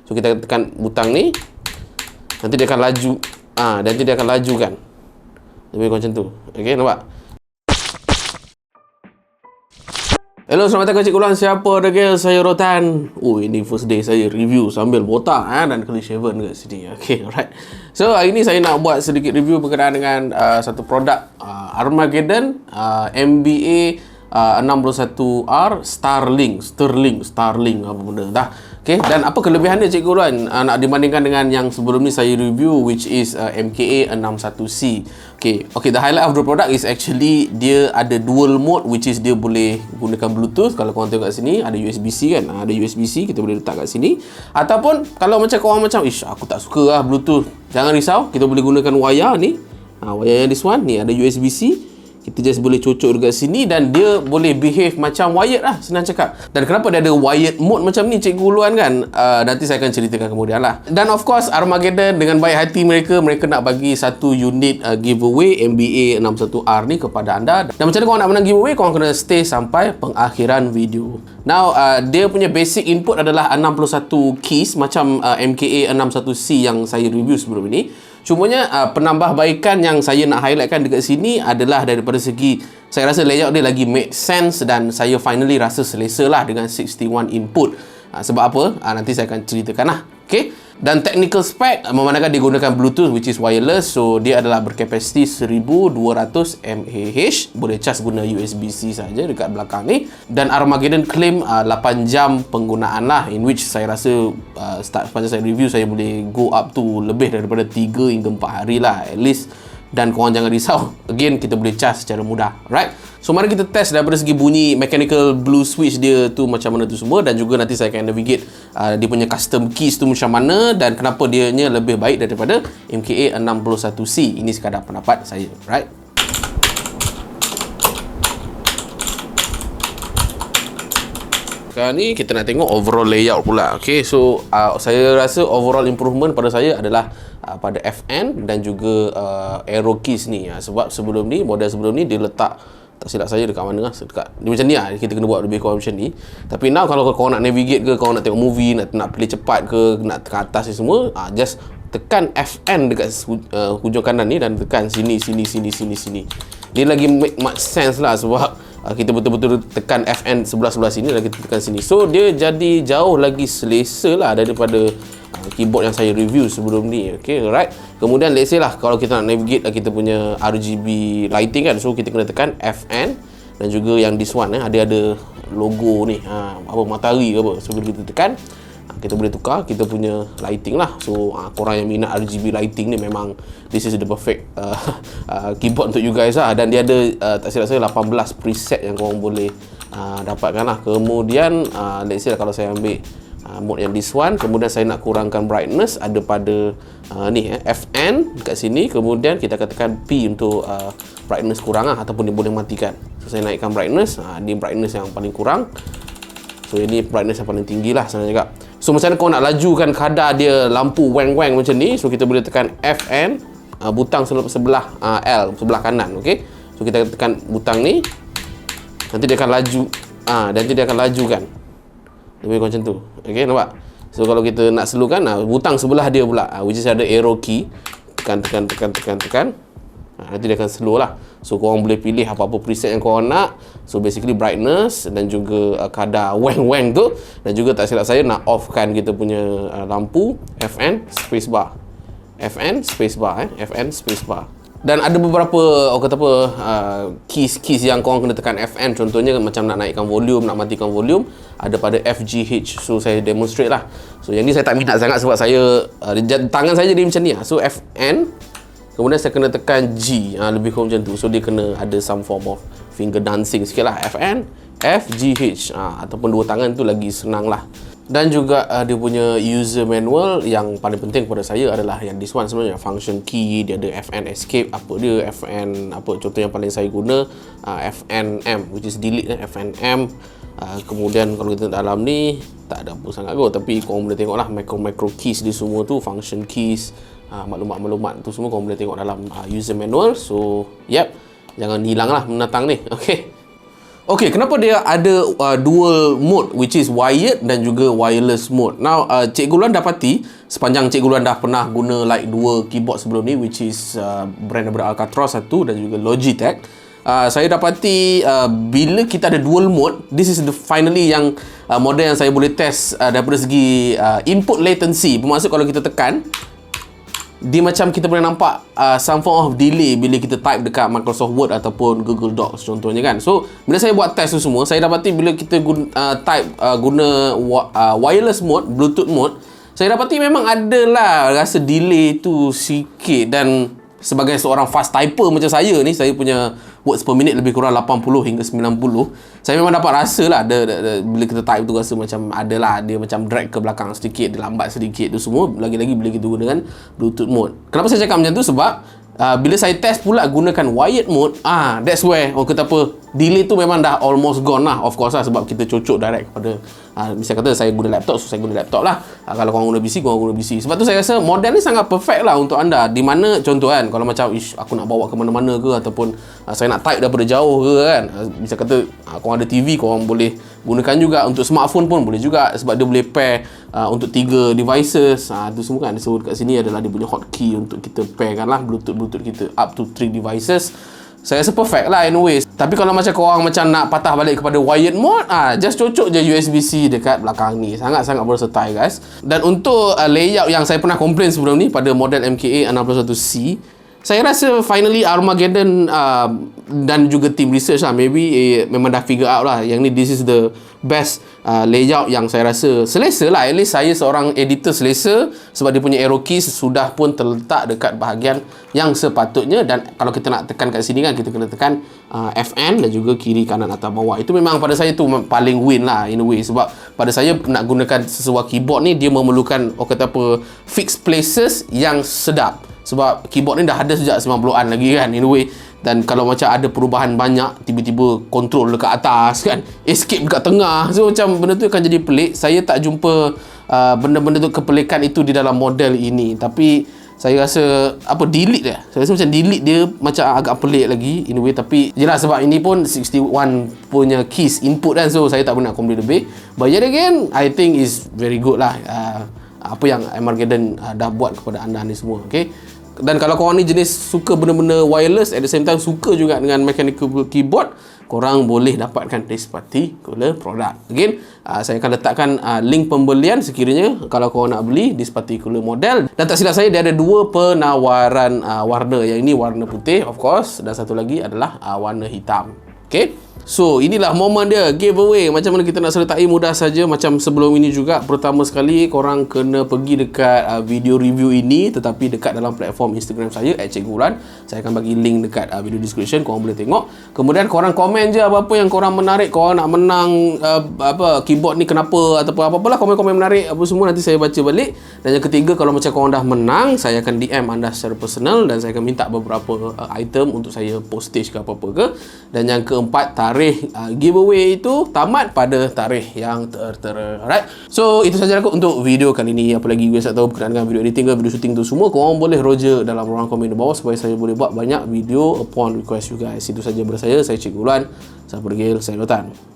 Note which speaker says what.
Speaker 1: So kita tekan butang ni, nanti dia akan laju. Nanti dia akan laju kan. Lebih kurang macam tu. Okey, nampak? Hello, selamat datang Cikgu Ulang. Siapa degil? Saya Rotan. Ini first day saya review sambil botak dan clean shaven kat sini. Okay, alright. So, hari ni saya nak buat sedikit review berkenaan dengan satu produk Armageddon MBA 61R Starling apa benda dah. Okay, dan apa kelebihannya Cikgu Ulan nak dibandingkan dengan yang sebelum ni saya review, which is MKA 61C. Okay, the highlight of the product is actually dia ada dual mode, which is dia boleh gunakan Bluetooth. Kalau korang tengok kat sini ada USB-C kan, ada USB-C kita boleh letak kat sini. Ataupun kalau macam korang macam aku tak suka lah Bluetooth, jangan risau, kita boleh gunakan wire ni. Wire yang this one ni ada USB-C. Kita just boleh cocok dekat sini dan dia boleh behave macam wired lah, senang cakap. Dan kenapa dia ada wired mode macam ni Cikgu Luan kan? Nanti saya akan ceritakan kemudian lah. Dan of course Armageddon dengan baik hati mereka nak bagi satu unit giveaway MBA 61R ni kepada anda. Dan macam mana korang nak menang giveaway? Korang kena stay sampai pengakhiran video. Now, dia punya basic input adalah 61 keys macam MKA 61C yang saya review sebelum ini. Cumanya penambahbaikan yang saya nak highlightkan dekat sini adalah daripada segi saya rasa layout dia lagi make sense dan saya finally rasa selesa lah dengan 61 input. Sebab apa? Nanti saya akan ceritakan lah. Okay? Dan technical spec memandangkan dia gunakan Bluetooth which is wireless, so dia adalah berkapasiti 1200 mAh, boleh charge guna USB-C saja dekat belakang ni. Dan Armageddon claim 8 jam penggunaan lah, in which saya rasa start sepanjang saya review saya boleh go up to lebih daripada 3 hingga 4 hari lah at least. Dan korang jangan risau, again kita boleh charge secara mudah. Alright, so mari kita test daripada segi bunyi mechanical blue switch dia tu macam mana tu semua. Dan juga nanti saya akan navigate dia punya custom keys tu macam mana dan kenapa dia nya lebih baik daripada MKA 61C. Ini sekadar pendapat saya. Right, sekarang ni kita nak tengok overall layout pula. Okay, so saya rasa overall improvement pada saya adalah pada FN dan juga arrow keys ni. Sebab sebelum ni, model sebelum ni dia letak, tak silap saya dekat mana lah, dekat dia macam ni lah, kita kena buat lebih kurang macam ni. Tapi now kalau kau nak navigate ke, kau nak tengok movie, nak play cepat ke, nak tekan atas ni semua, just tekan FN dekat hujung kanan ni dan tekan sini. Dia lagi make much sense lah sebab kita betul-betul tekan FN sebelah-sebelah sini dan kita tekan sini. So dia jadi jauh lagi selesa lah daripada keyboard yang saya review sebelum ni. Okay, alright. Kemudian let's say lah kalau kita nak navigate kita punya RGB lighting kan, so kita kena tekan FN. Dan juga yang this one dia ada logo ni, apa matahari ke apa. So bila kita tekan, kita boleh tukar kita punya lighting lah. So korang yang minat RGB lighting ni, memang this is the perfect keyboard untuk you guys lah. Dan dia ada tak silap saya 18 preset yang korang boleh dapatkan lah. Kemudian let's say lah kalau saya ambil mode yang this one, kemudian saya nak kurangkan brightness, ada pada ni FN dekat sini. Kemudian kita akan tekan P untuk brightness kurang lah, ataupun dia boleh matikan. So saya naikkan brightness, ni brightness yang paling kurang. So ini brightness yang paling tinggi lah senang cakap. So macam mana kau nak lajukan kadar dia lampu weng-weng macam ni, so kita boleh tekan FN, butang sebelah L, sebelah kanan. Okay, so kita tekan butang ni, nanti dia akan laju. Nanti dia akan laju kan, lebih kurang macam tu. Okay, nampak? So kalau kita nak slowkan, butang sebelah dia pula, which is ada arrow key, tekan. Nanti dia akan slow lah. So korang boleh pilih apa-apa preset yang korang nak. So basically brightness dan juga kadar weng-weng tu. Dan juga tak silap saya nak off kan kita punya lampu, FN spacebar. FN spacebar. Dan ada beberapa keys yang korang kena tekan FN. Contohnya macam nak naikkan volume, nak matikan volume, ada pada FGH. So saya demonstrate lah. So yang ni saya tak minat sangat sebab saya tangan saya jadi macam ni lah. So FN, kemudian saya kena tekan G, lebih kurang macam tu. So dia kena ada some form of finger dancing sikit lah. FN, FGH, ataupun dua tangan tu lagi senang lah. Dan juga dia punya user manual yang paling penting kepada saya adalah yang this one sebenarnya, function key. Dia ada FN escape, apa dia, FN apa, contoh yang paling saya guna FNM, which is delete, FNM. Kemudian kalau kita dalam ni tak ada apa sangat kot, tapi korang boleh tengok lah macro keys dia semua tu, function keys, maklumat-maklumat tu semua korang boleh tengok dalam user manual. So yep, jangan hilang lah menatang ni. Okay, Okay, kenapa dia ada dual mode, which is wired dan juga wireless mode. Now, Cikgu Luan dapati sepanjang Cikgu Luan dah pernah guna like dua keyboard sebelum ni, which is brand daripada Alcatraz satu dan juga Logitech. Saya dapati bila kita ada dual mode, this is the finally yang model yang saya boleh test daripada segi input latency. Bermaksud kalau kita tekan, dia macam kita boleh nampak some form of delay bila kita type dekat Microsoft Word ataupun Google Docs contohnya kan. So bila saya buat test tu semua, saya dapati bila kita type guna wireless mode, Bluetooth mode, saya dapati memang adalah rasa delay tu sikit. Dan sebagai seorang fast typer macam saya ni, saya punya words per minute lebih kurang 80 hingga 90. Saya memang dapat rasa lah bila kita type tu rasa macam adalah dia macam drag ke belakang sedikit, dia lambat sedikit tu semua. Lagi-lagi bila kita gunakan Bluetooth mode. Kenapa saya cakap macam tu? Sebab bila saya test pula gunakan wired mode, that's where orang kata apa, delay tu memang dah almost gone lah. Of course lah, sebab kita cocok direct kepada misalnya kata saya guna laptop, so saya guna laptop lah. Kalau korang guna PC, korang guna PC. Sebab tu saya rasa model ni sangat perfect lah untuk anda. Di mana contoh kan, kalau macam aku nak bawa ke mana-mana ke, ataupun saya nak type daripada jauh ke kan, misalnya kata korang ada TV, korang boleh gunakan juga. Untuk smartphone pun boleh juga, sebab dia boleh pair untuk 3 devices. Tu semua kan disebut kat sini adalah dia punya hotkey untuk kita pairkan lah Bluetooth kita up to 3 devices. Saya rasa perfect lah anyways. Tapi kalau macam korang macam nak patah balik kepada wired mode, just cocok je USB-C dekat belakang ni. Sangat-sangat versatile guys. Dan untuk layout yang saya pernah komplain sebelum ni pada model MKA 61C, saya rasa finally Armageddon dan juga team research lah, maybe memang dah figure out lah yang ni, this is the best layout yang saya rasa selesa lah. At least saya seorang editor selesa, sebab dia punya arrow keys sudah pun terletak dekat bahagian yang sepatutnya. Dan kalau kita nak tekan kat sini kan, kita kena tekan FN dan juga kiri, kanan, atas, bawah. Itu memang pada saya tu paling win lah in a way. Sebab pada saya nak gunakan sesuatu keyboard ni, dia memerlukan orang kata apa, fixed places yang sedap. Sebab keyboard ni dah ada sejak 90-an lagi kan in a way. Dan kalau macam ada perubahan banyak, tiba-tiba control dekat atas kan, escape dekat tengah, so macam benda tu akan jadi pelik. Saya tak jumpa benda-benda tu, kepelikan itu di dalam model ini. Tapi saya rasa delete dia, saya rasa macam delete dia macam agak pelik lagi in a way. Tapi jelas sebab ini pun 61 punya keys input kan, so saya tak pernah complain lebih. But yet again, I think is very good lah apa yang Armageddon dah buat kepada anda ni semua. Okay, dan kalau korang ni jenis suka benda-benda wireless, at the same time suka juga dengan mechanical keyboard, korang boleh dapatkan this particular product. Again, saya akan letakkan link pembelian sekiranya kalau korang nak beli this particular model. Dan tak silap saya, dia ada 2 penawaran warna. Yang ini warna putih of course, dan satu lagi adalah warna hitam. Okay, so inilah momen dia, giveaway. Macam mana kita nak sertai? Mudah saja macam sebelum ini juga. Pertama sekali, korang kena pergi dekat video review ini, tetapi dekat dalam platform Instagram saya @cikgulan. Saya akan bagi link dekat video description, korang boleh tengok. Kemudian korang komen je apa-apa yang korang menarik. Korang nak menang keyboard ni kenapa, ataupun apa-apalah, komen-komen menarik apa semua, nanti saya baca balik. Dan yang ketiga, kalau macam korang dah menang, saya akan DM anda secara personal dan saya akan minta beberapa item untuk saya postage ke apa-apa ke. Dan yang keempat, tarikh giveaway itu tamat pada tarikh yang tertera. Alright, so itu sahaja aku untuk video kali ini. Apa lagi guys tak tahu berkenaan dengan video editing ke video shooting tu semua, korang boleh roger dalam ruang komen di bawah supaya saya boleh buat banyak video upon request you guys. Itu sahaja daripada saya Cikgu Luan. Saya pergi, saya Lotan.